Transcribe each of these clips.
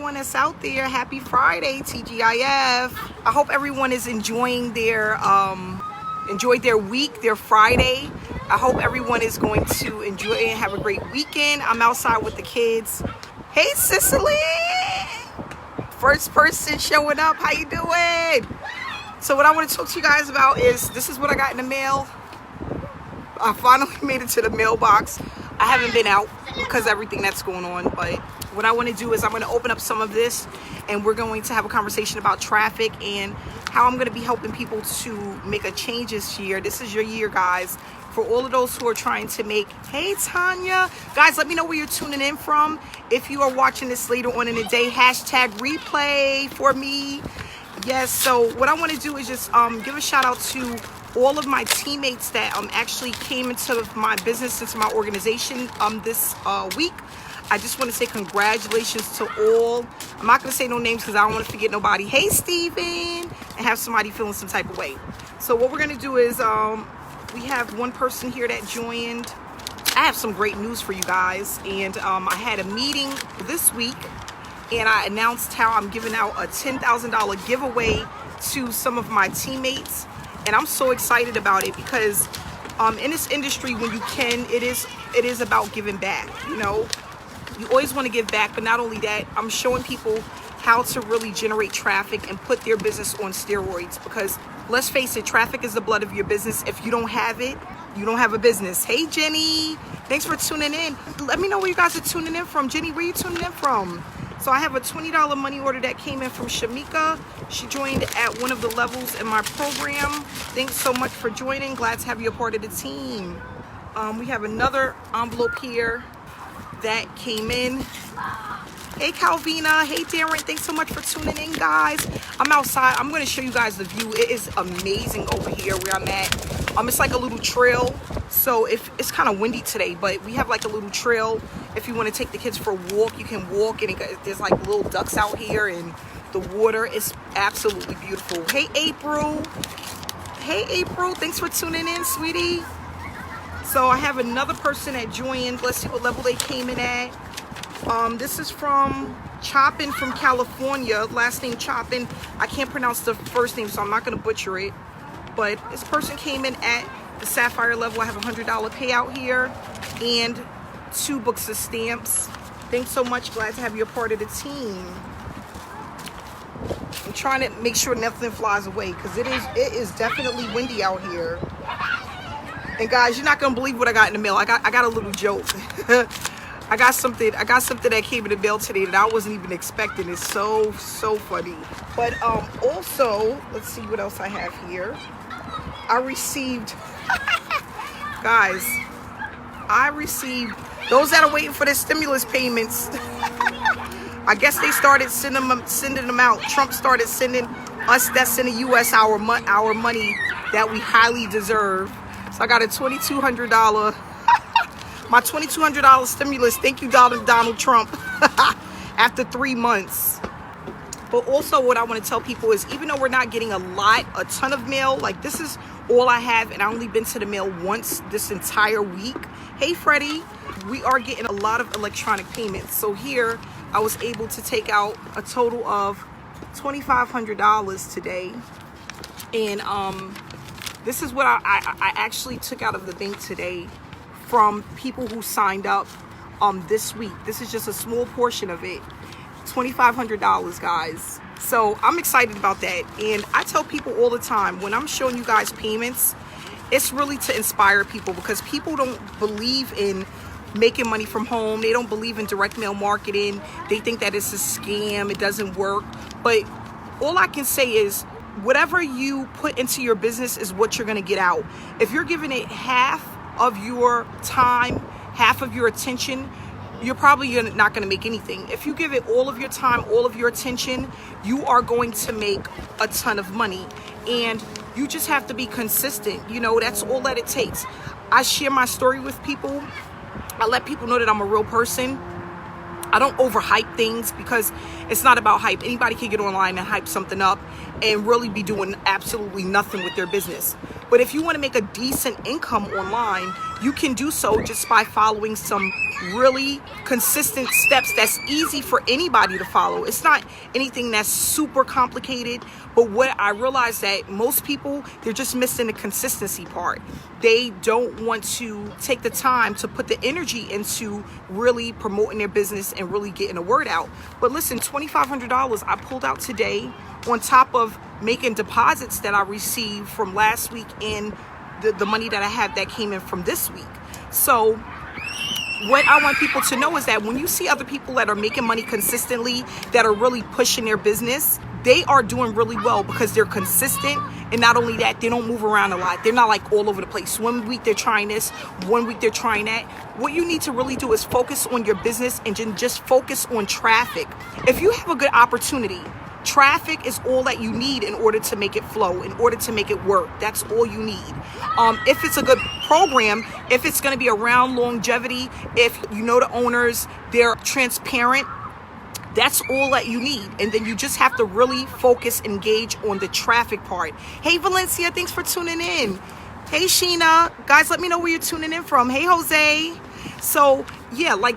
everyone that's out there. Happy Friday, TGIF. I hope everyone is enjoying enjoyed their week, their Friday. I hope everyone is going to enjoy it and have a great weekend. I'm outside with the kids. Hey, Cicely! First person showing up. How you doing? So what I want to talk to you guys about is, this is what I got in the mail. I finally made it to the mailbox. I haven't been out because of everything that's going on, but what I want to do is I'm going to open up some of this and we're going to have a conversation about traffic and how I'm going to be helping people to make a change this year. This is your year, guys. For all of those who are trying to make, hey Tanya, guys, let me know where you're tuning in from. If you are watching this later on in the day, hashtag replay for me. Yes, so what I want to do is just give a shout out to all of my teammates that actually came into my business, into my organization this week. I just want to say congratulations to all. I'm not going to say no names because I don't want to forget nobody. Hey, Steven, and have somebody feeling some type of way. So what we're going to do is we have one person here that joined. I have some great news for you guys. And I had a meeting this week and I announced how I'm giving out a $10,000 giveaway to some of my teammates. And I'm so excited about it because in this industry, when you can, it is about giving back. You know, you always want to give back, but not only that, I'm showing people how to really generate traffic and put their business on steroids, because let's face it, traffic is the blood of your business. If you don't have it, you don't have a business. Hey, Jenny, thanks for tuning in. Let me know where you guys are tuning in from. Jenny, where you tuning in from? So I have a $20 money order that came in from Shamika. She joined at one of the levels in my program. Thanks so much for joining. Glad to have you a part of the team. We have another envelope here that came in. Hey Calvina, hey Darren, thanks so much for tuning in, guys. I'm outside. I'm going to show you guys the view. It is amazing over here where I'm at. It's like a little trail. So if it's kind of windy today, but we have like a little trail. If you want to take the kids for a walk, you can walk, and there's like little ducks out here, and the water is absolutely beautiful. Hey April. Hey April, thanks for tuning in, sweetie. So I have another person that joined. Let's see what level they came in at. This is from Choppin from California. Last name Choppin. I can't pronounce the first name, so I'm not going to butcher it. But this person came in at the Sapphire level. I have a $100 payout here and 2 books of stamps. Thanks so much. Glad to have you a part of the team. I'm trying to make sure nothing flies away because it is definitely windy out here. And guys, you're not gonna believe what I got in the mail. I got a little joke. I got something that came in the mail today that I wasn't even expecting. It's so funny. But also, let's see what else I have here. I received guys, those that are waiting for their stimulus payments. I guess they started sending them out. Trump started sending us that's in the U.S. our money that we highly deserve. So I got a $2,200, my $2,200 stimulus. Thank you, Donald Trump. After 3 months. But also what I want to tell people is, even though we're not getting a ton of mail, like this is all I have, and I only been to the mail once this entire week. Hey, Freddie, we are getting a lot of electronic payments. So here I was able to take out a total of $2,500 today. And this is what I actually took out of the bank today from people who signed up this week. This is just a small portion of it. $2,500, guys. So I'm excited about that. And I tell people all the time, when I'm showing you guys payments, it's really to inspire people, because people don't believe in making money from home. They don't believe in direct mail marketing. They think that it's a scam. It doesn't work. But all I can say is, whatever you put into your business is what you're going to get out. If you're giving it half of your time, half of your attention, you're probably not going to make anything. If you give it all of your time, all of your attention, you are going to make a ton of money. And you just have to be consistent. You know, that's all that it takes. I share my story with people. I let people know that I'm a real person. I don't overhype things, because it's not about hype. Anybody can get online and hype something up and really be doing absolutely nothing with their business. But if you want to make a decent income online, you can do so just by following some really consistent steps that's easy for anybody to follow. It's not anything that's super complicated, but what I realized that most people, they're just missing the consistency part. They don't want to take the time to put the energy into really promoting their business and really getting the word out. But listen, $2,500 I pulled out today on top of making deposits that I received from last week and the money that I have that came in from this week. So what I want people to know is that when you see other people that are making money consistently, that are really pushing their business, they are doing really well because they're consistent. And not only that, they don't move around a lot. They're not like all over the place. 1 week they're trying this, 1 week they're trying that. What you need to really do is focus on your business and just focus on traffic. If you have a good opportunity, traffic is all that you need in order to make it flow, in order to make it work. That's all you need. If it's a good program, if it's going to be around longevity, if you know the owners, they're transparent, that's all that you need. And then you just have to really focus, engage on the traffic part. Hey, Valencia, thanks for tuning in. Hey, Sheena. Guys, let me know where you're tuning in from. Hey, Jose. So, yeah, like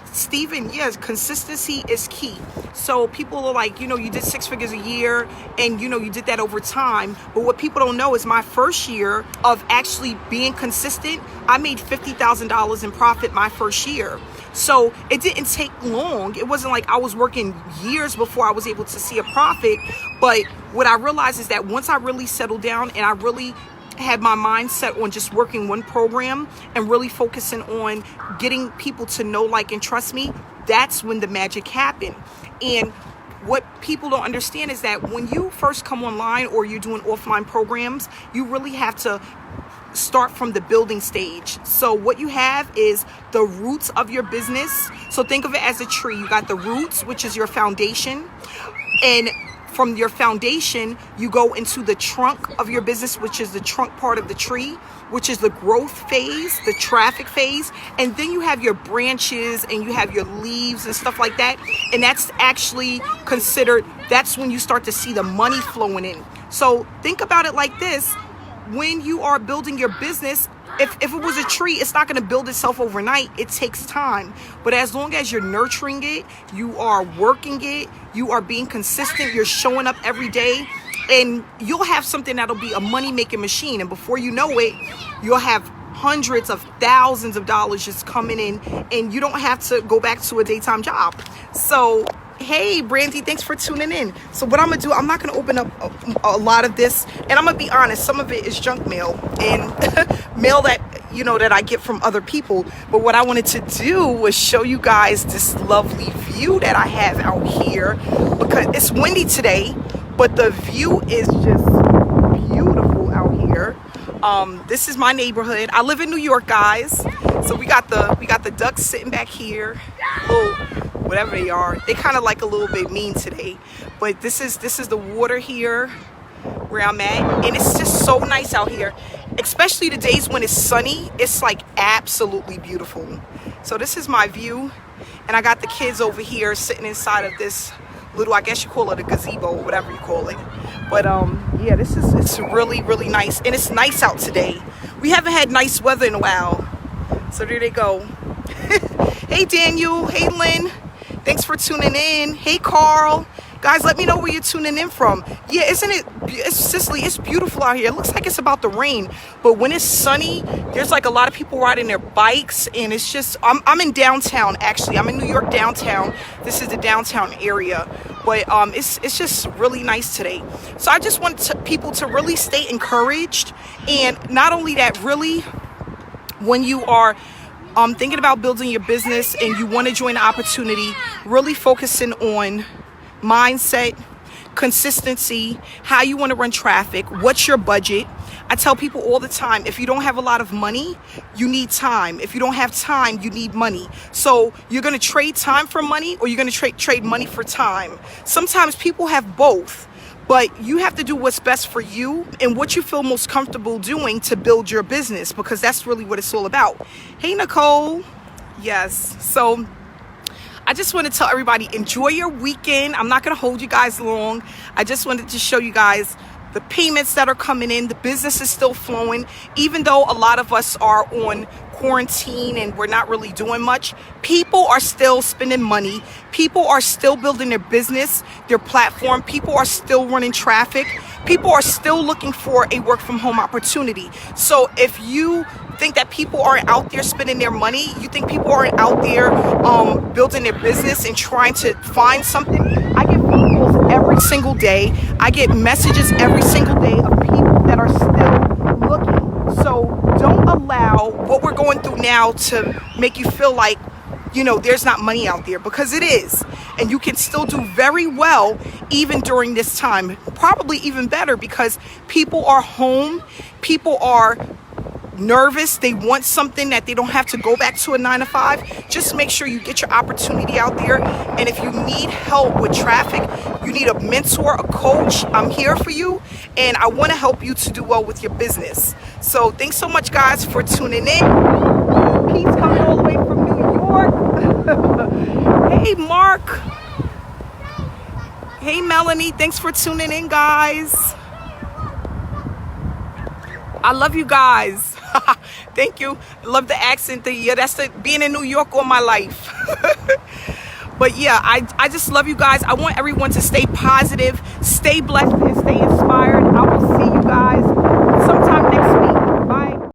Steven, yes, consistency is key. So people are like, you did 6 figures a year and, you did that over time. But what people don't know is my first year of actually being consistent, I made $50,000 in profit my first year. So it didn't take long. It wasn't like I was working years before I was able to see a profit. But what I realized is that once I really settled down and I really had my mind set on just working one program and really focusing on getting people to know, like, and trust me, that's when the magic happened. And what people don't understand is that when you first come online or you're doing offline programs, you really have to start from the building stage. So what you have is the roots of your business. So think of it as a tree. You got the roots, which is your foundation, and from your foundation, you go into the trunk of your business, which is the trunk part of the tree, which is the growth phase, the traffic phase. And then you have your branches and you have your leaves and stuff like that. And that's actually considered, that's when you start to see the money flowing in. So think about it like this. When you are building your business, if it was a tree, it's not going to build itself overnight. It takes time. But as long as you're nurturing it, you are working it, you are being consistent, you're showing up every day, and you'll have something that'll be a money-making machine. And before you know it, you'll have hundreds of thousands of dollars just coming in, and you don't have to go back to a daytime job. So, hey, Brandy, thanks for tuning in. So what I'm going to do, I'm not going to open up a lot of this. And I'm going to be honest, some of it is junk mail and mail that, that I get from other people. But what I wanted to do was show you guys this lovely view that I have out here, because it's windy today, but the view is just beautiful out here. This is my neighborhood. I live in New York, guys. So we got the ducks sitting back here. Little, whatever they are, they kind of like a little bit mean today, but this is the water here where I'm at, and it's just so nice out here, especially the days when it's sunny. It's like absolutely beautiful. So this is my view, and I got the kids over here sitting inside of this little, I guess you call it a gazebo, whatever you call it. But yeah, it's really, really nice, and it's nice out today. We haven't had nice weather in a while. So there they go. Hey, Daniel. Hey, Lynn. Thanks for tuning in. Hey, Carl. Guys, let me know where you're tuning in from. Yeah, isn't it? It's Sicily. It's beautiful out here. It looks like it's about to rain. But when it's sunny, there's like a lot of people riding their bikes. And it's just, I'm in downtown, actually. I'm in New York downtown. This is the downtown area. But it's just really nice today. So I just want people to really stay encouraged. And not only that, really, when you are thinking about building your business and you want to join the opportunity, really focusing on mindset, consistency, how you want to run traffic, what's your budget. I tell people all the time, if you don't have a lot of money, you need time. If you don't have time, you need money. So you're going to trade time for money, or you're going to trade money for time. Sometimes people have both. But you have to do what's best for you and what you feel most comfortable doing to build your business, because that's really what it's all about. Hey, Nicole. Yes. So I just want to tell everybody, enjoy your weekend. I'm not going to hold you guys long. I just wanted to show you guys the payments that are coming in, the business is still flowing, even though a lot of us are on quarantine and we're not really doing much. People are still spending money. People are still building their business, their platform. People are still running traffic. People are still looking for a work from home opportunity. So if you think that people aren't out there spending their money, you think people aren't out there building their business and trying to find something, I get phone calls every single day. I get messages every single day of people that are still looking. So don't allow what we're going through now to make you feel like, you know, there's not money out there, because it is. And you can still do very well even during this time. Probably even better, because people are home. People are nervous. They want something that they don't have to go back to a 9-to-5. Just make sure you get your opportunity out there. And if you need help with traffic, you need a mentor, a coach, I'm here for you. And I want to help you to do well with your business. So thanks so much, guys, for tuning in. Pete's coming all the way from New York. Hey, Mark. Hey, Melanie. Thanks for tuning in, guys. I love you guys. Thank you. Love the accent. That's the being in New York all my life. But yeah, I just love you guys. I want everyone to stay positive, stay blessed, and stay inspired. I will